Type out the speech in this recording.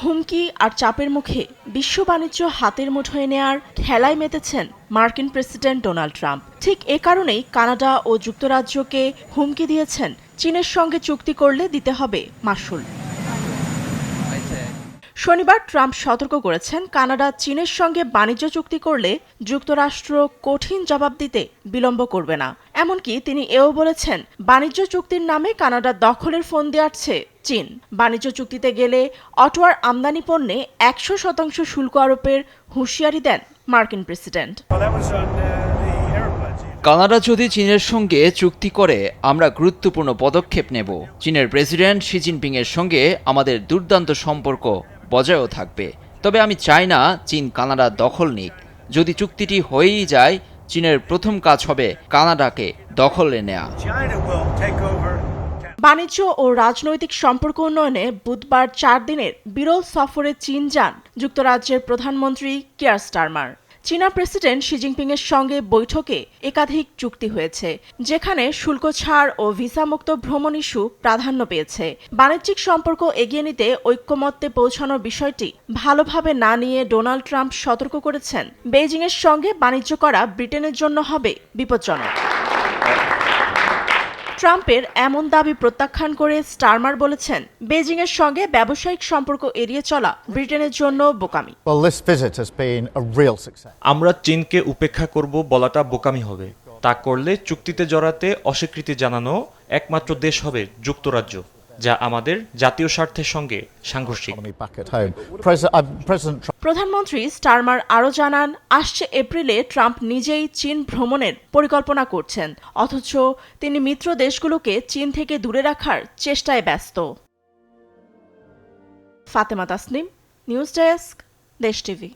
হুমকি আর চাপের মুখে বিশ্ব বাণিজ্য হাতের মুঠোয় নেয়ার খেলায় মেতেছেন মার্কিন প্রেসিডেন্ট ডোনাল্ড ট্রাম্প। ঠিক এ কারণেই কানাডা ও যুক্তরাজ্যকে হুমকি দিয়েছেন চীনের সঙ্গে চুক্তি করলে দিতে হবে মাশুল। শনিবার ট্রাম্প সতর্ক করেছেন, কানাডা চীনের সঙ্গে বাণিজ্য চুক্তি করলে যুক্তরাষ্ট্র কঠিন জবাব দিতে বিলম্ব করবে না। এমনকি তিনি এও বলেছেন, বাণিজ্য চুক্তির নামে কানাডার দখলের ফন্দি আটছে চীন। বাণিজ্য চুক্তিতে গেলে অটোয়ার আমদানি পণ্যে 100% শুল্ক আরোপের হুঁশিয়ারি দেন মার্কিন প্রেসিডেন্ট। কানাডা যদি চীনের সঙ্গে চুক্তি করে আমরা গুরুত্বপূর্ণ পদক্ষেপ নেব। চীনের প্রেসিডেন্ট শি জিনপিং এর সঙ্গে আমাদের দুর্দান্ত সম্পর্ক বজায়ও থাকবে। তবে আমি চাই না চীন কানাডা দখল নিক। যদি চুক্তিটি হয়েই যায়, চীনের প্রথম কাজ হবে কানাডাকে দখলে নেয়া। বাণিজ্য ও রাজনৈতিক সম্পর্ক উন্নয়নে বুধবার 4 দিনের বিরল সফরে চীন যান যুক্তরাজ্যের প্রধানমন্ত্রী কিয়ার স্টারমার। চীনা প্রেসিডেন্ট শি জিনপিং এর সঙ্গে বৈঠকে একাধিক চুক্তি হয়েছে, যেখানে শুল্ক ছাড় ও ভিসামুক্ত ভ্রমণ ইস্যু প্রাধান্য পেয়েছে। বাণিজ্যিক সম্পর্ক এগিয়ে নিতে ঐক্যমত্যে পৌঁছানোর বিষয়টি ভালোভাবে না নিয়ে ডোনাল্ড ট্রাম্প সতর্ক করেছেন, বেইজিংয়ের সঙ্গে বাণিজ্য করা ব্রিটেনের জন্য হবে বিপজ্জনক। ট্রাম্পের এমন দাবি প্রত্যাখ্যান করে স্টারমার বলেছেন, বেজিংয়ের সঙ্গে ব্যবসায়িক সম্পর্ক এড়িয়ে চলা ব্রিটেনের জন্য বোকামি। আমরা চীনকে উপেক্ষা করব বলাটা বোকামি হবে। তা করলে চুক্তিতে জড়াতে অস্বীকৃতি জানানো একমাত্র দেশ হবে যুক্তরাজ্য, যা আমাদের জাতীয় স্বার্থের সঙ্গে সাংঘর্ষিক। প্রধানমন্ত্রী স্টারমার আরও জানান, আসছে এপ্রিলে ট্রাম্প নিজেই চীন ভ্রমণের পরিকল্পনা করছেন, অথচ তিনি মিত্র দেশগুলোকে চীন থেকে দূরে রাখার চেষ্টায় ব্যস্ত। ফাতেমা তাসনিম, নিউজ ডেস্ক, দেশ টিভি।